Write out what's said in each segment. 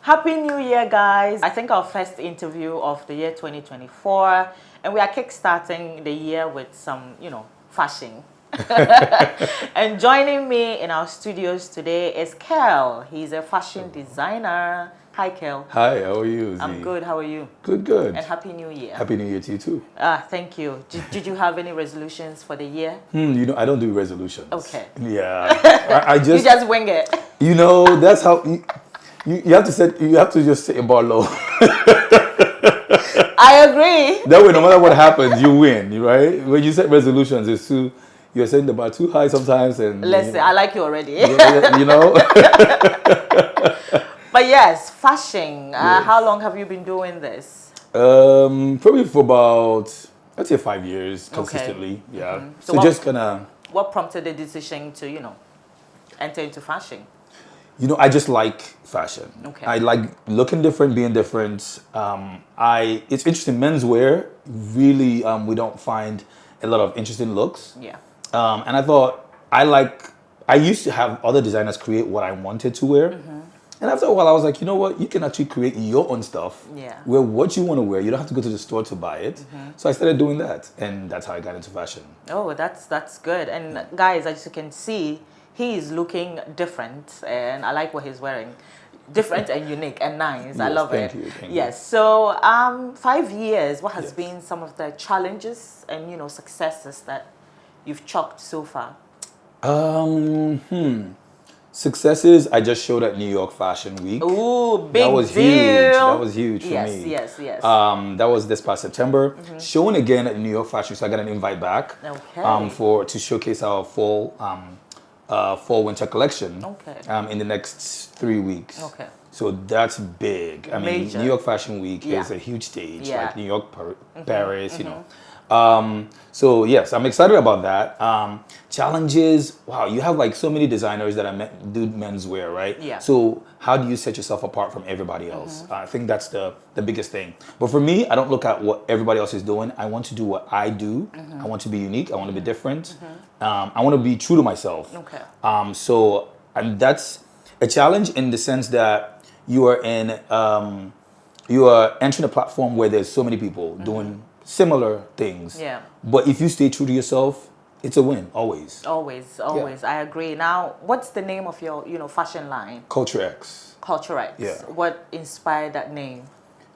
Happy New Year, guys. I think our first interview of the year 2024, and we are kickstarting the year with some, fashion. And joining me in our studios today is Kel. He's a fashion designer. Hi, Kel. Hi, how are you, Z? I'm good. How are you? Good, good. And Happy New Year. Happy New Year to you too. Thank you. Did you have any resolutions for the year? I don't do resolutions. Okay. Yeah. I just... You just wing it. That's how... You have to just set your bar low. I agree. That way, no matter what happens, you win, right? When you set resolutions, you're setting the bar too high sometimes. And Listen, I like you already. But yes, fashion. Yes. How long have you been doing this? Probably for about, I'd say 5 years consistently. Okay. Yeah. So just kind of... What prompted the decision to, enter into fashion? I just like fashion. Okay. I like looking different, being different. It's interesting. Menswear, really, we don't find a lot of interesting looks. Yeah. And I thought, I used to have other designers create what I wanted to wear. Mm-hmm. And after a while, I was like, you know what? You can actually create your own stuff. Yeah. Wear what you want to wear. You don't have to go to the store to buy it. Mm-hmm. So I started doing that. And that's how I got into fashion. Oh, that's good. And guys, as you can see, he is looking different, and I like what he's wearing. Different and unique and nice. Yes, I love it. Thank you. Yes. So, 5 years. What has been some of the challenges and successes that you've chalked so far? Successes. I just showed at New York Fashion Week. Ooh, big That was deal. huge. That was huge for me. Yes. That was this past September. Mm-hmm. Showing again at New York Fashion, so I got an invite back. Okay. To showcase our fall winter collection. Okay. In the next 3 weeks. Okay. So that's big. I mean, Major. New York Fashion Week is a huge stage, like New York, Paris, So yes, I'm excited about that. Challenges, wow, you have like so many designers that do menswear, right? Yeah. So how do you set yourself apart from everybody else? I think that's the biggest thing. But for me, I don't look at what everybody else is doing. I want to do what I do. I want to be unique. I want to be different. I want to be true to myself. Okay. And that's a challenge in the sense that you are entering a platform where there's so many people doing similar things. Yeah. But if you stay true to yourself, it's a win, always. Always. Yeah. I agree. Now, what's the name of your, fashion line? Culture X. Culture X. Yeah. What inspired that name?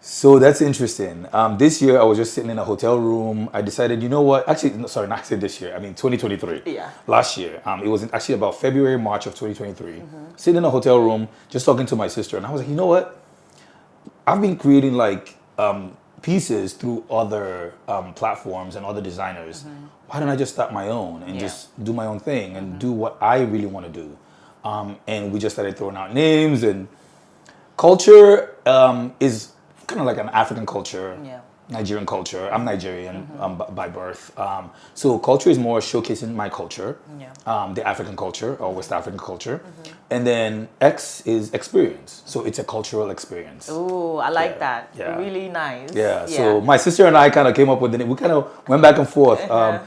So that's interesting. This year, I was just sitting in a hotel room. I decided, you know what? Actually, no, sorry, not this year. I mean, 2023. Yeah. Last year. It was actually about February, March of 2023. Sitting in a hotel room, just talking to my sister. And I was like, you know what? I've been creating like pieces through other platforms and other designers. Why don't I just start my own and just do my own thing and do what I really want to do? And we just started throwing out names. And culture is kind of like an African culture, Nigerian culture. I'm Nigerian by birth. So culture is more showcasing my culture, the African culture or West African culture. And then X is experience. So it's a cultural experience. Oh, I like that. Yeah. Really nice. Yeah. So my sister and I kind of came up with the name. We kind of went back and forth.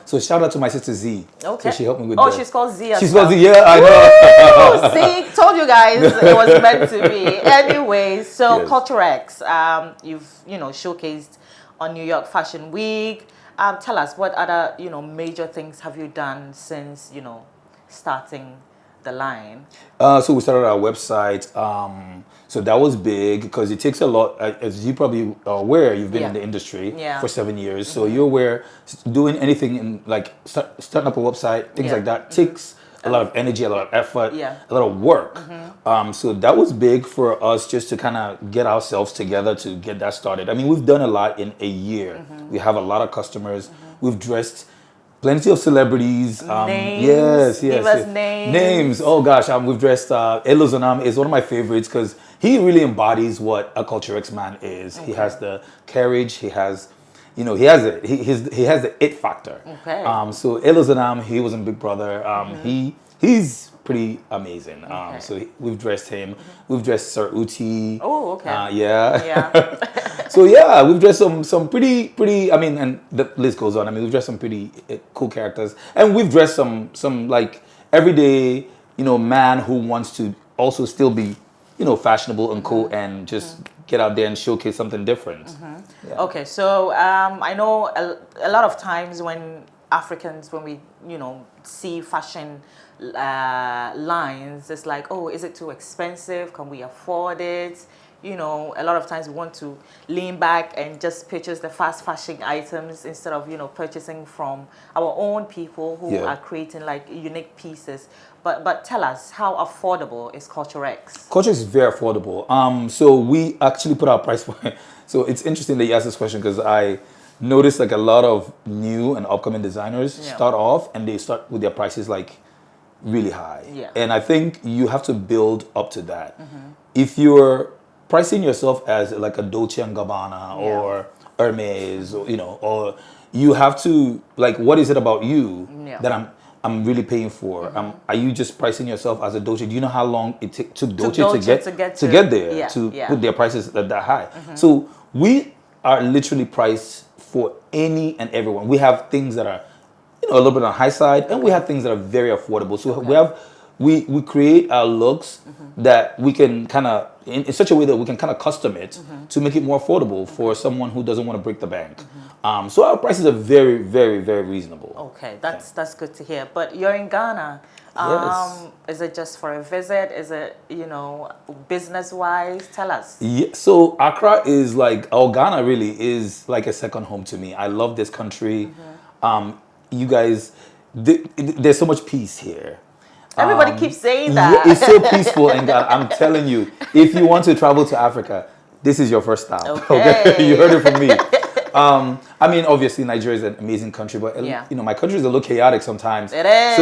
So shout out to my sister Z. Okay. So she helped me with she's called Z as She's well. called Z, yeah, I know. See, told you guys it was meant to be. Anyway, so Culture X, you've, showcased on New York Fashion Week. Tell us, what other, major things have you done since, starting the line? So we started our website. So that was big because it takes a lot. As you probably are aware, you've been in the industry for 7 years. So you're aware, doing anything in like starting up a website, things like that takes a lot of energy, a lot of effort, a lot of work. So that was big for us just to kind of get ourselves together to get that started. I mean, we've done a lot in a year. We have a lot of customers. We've dressed plenty of celebrities. Names. Yes. Give us names. Names. Oh gosh, we've dressed. Elozonam is one of my favorites because he really embodies what a Culture X man is. He has the courage. He has, he has it. He has the it factor. Okay. So Elozonam, he was in Big Brother. He's pretty amazing. So we've dressed him. We've dressed Sir Uti. Oh, okay. Yeah. So yeah, we've dressed some pretty. I mean, and the list goes on. I mean, we've dressed some pretty cool characters, and we've dressed some like everyday, man who wants to also still be, fashionable and cool and just get out there and showcase something different. Yeah. Okay, so I know a lot of times when Africans, when we, see fashion lines, it's like, oh, is it too expensive? Can we afford it? A lot of times we want to lean back and just purchase the fast fashion items instead of, purchasing from our own people who are creating like unique pieces. But tell us, how affordable is Culture X? Culture is very affordable. So we actually put our price point. So it's interesting that you asked this question because I noticed like a lot of new and upcoming designers start off and they start with their prices like really high. Yeah. And I think you have to build up to that. If you're pricing yourself as like a Dolce & Gabbana or Hermes, or you have to, like, what is it about you that I'm really paying for? Are you just pricing yourself as a Dolce? Do you know how long it took Dolce to get there, to put their prices that high? So we are literally priced for any and everyone. We have things that are, a little bit on the high side, and we have things that are very affordable. So we create our looks that we can kind of, in such a way that we can kind of custom it to make it more affordable for someone who doesn't want to break the bank. So our prices are very, very, very reasonable. Okay, that's good to hear. But you're in Ghana. Is it just for a visit? Is it, business-wise? Tell us. Yeah, so Accra is like, Ghana really is like a second home to me. I love this country. You guys, there's so much peace here. Everybody keeps saying that. It's so peaceful, and God, I'm telling you, if you want to travel to Africa, this is your first stop. Okay? You heard it from me. I mean, obviously, Nigeria is an amazing country, but my country is a little chaotic sometimes. It is.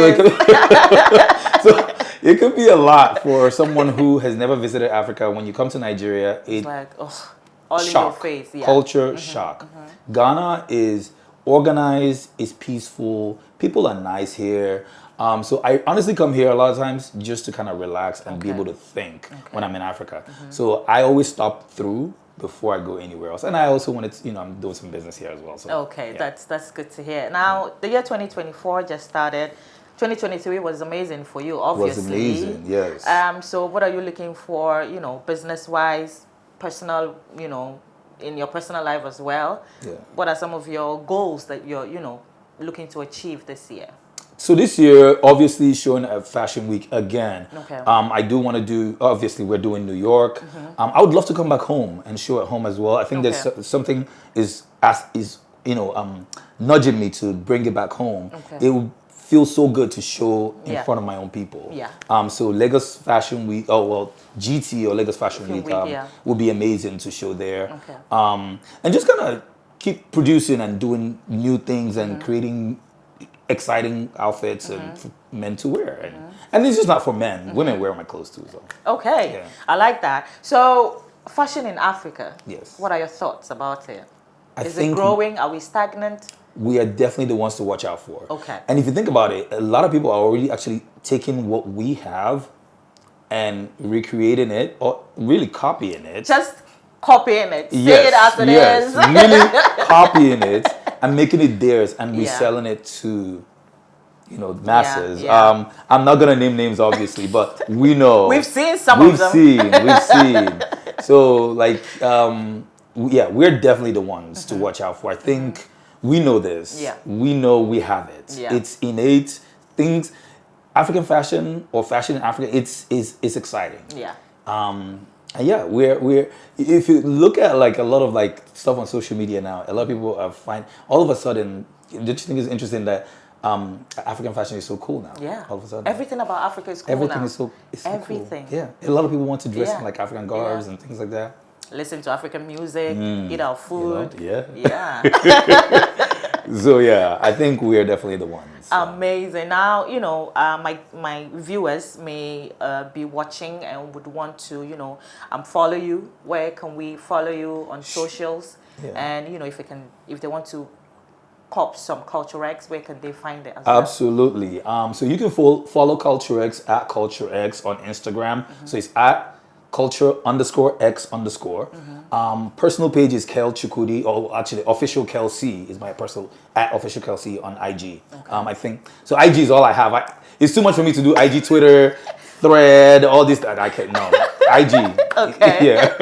So it could be a lot for someone who has never visited Africa. When you come to Nigeria, it's like all in your face. Culture shock. Ghana is organized, is peaceful. People are nice here. So I honestly come here a lot of times just to kind of relax and be able to think when I'm in Africa. So I always stop through before I go anywhere else. And I also wanted to, I'm doing some business here as well. So, that's good to hear. Now, the year 2024 just started. 2023 was amazing for you, obviously. It was amazing, yes. So what are you looking for, business-wise, personal, in your personal life as well? Yeah. What are some of your goals that you're, looking to achieve this year? So this year, obviously, showing at Fashion Week again. Okay. I do want to do, obviously, we're doing New York. I would love to come back home and show at home as well. I think there's something is nudging me to bring it back home. It would feel so good to show in front of my own people. So Lagos Fashion Week, GT or Lagos Fashion Week would be amazing to show there. And just kind of keep producing and doing new things and creating exciting outfits and for men to wear. And this is not for men. Women wear my clothes too. So. Okay. I like that. So fashion in Africa. Yes. What are your thoughts about it? Is it growing? Are we stagnant? We are definitely the ones to watch out for. Okay. And if you think about it, a lot of people are already actually taking what we have and recreating it or really copying it. Just copying it. Say it as it is. Really copying it and making it theirs and reselling it to, masses. I'm not gonna name names, obviously, but we know. We've seen some of them. We've seen. So, we're definitely the ones to watch out for. I think we know this. Yeah. We know we have it. Yeah. It's innate. Things, African fashion or fashion in Africa, it's exciting. Yeah. We're if you look at like a lot of like stuff on social media now, a lot of people are all of a sudden. Don't you think it's interesting that African fashion is so cool now? Yeah. All of a sudden, everything about Africa is cool everything now. Is so everything. Cool. Yeah. A lot of people want to dress in like African garbs and things like that. Listen to African music, eat our food. Yeah. So I think we are definitely the ones. Amazing. Now, my viewers may be watching and would want to, follow you. Where can we follow you on socials? Yeah. And if they want to cop some Culture X, where can they find it as well? Absolutely. So you can follow Culture X at Culture X on Instagram. So it's at Culture_X_. Personal page is Kel Chukwudi, or actually official Kel C is my personal at official Kel C on IG. I think so. IG is all I have. It's too much for me to do IG, Twitter, Thread, all this that I can't. No, IG. Okay. Yeah.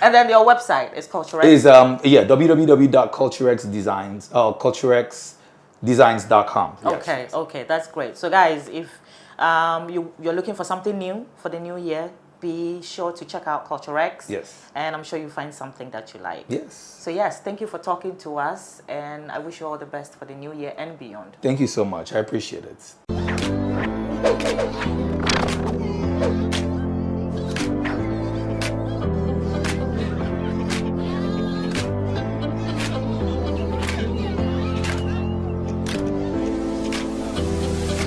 And then your website is Culturex. Is www.culturexdesigns.com. Yes. Okay, that's great. So guys, if you're looking for something new for the new year, be sure to check out Culturex. Yes. And I'm sure you'll find something that you like. Yes. So yes, thank you for talking to us, and I wish you all the best for the new year and beyond. Thank you so much. I appreciate it.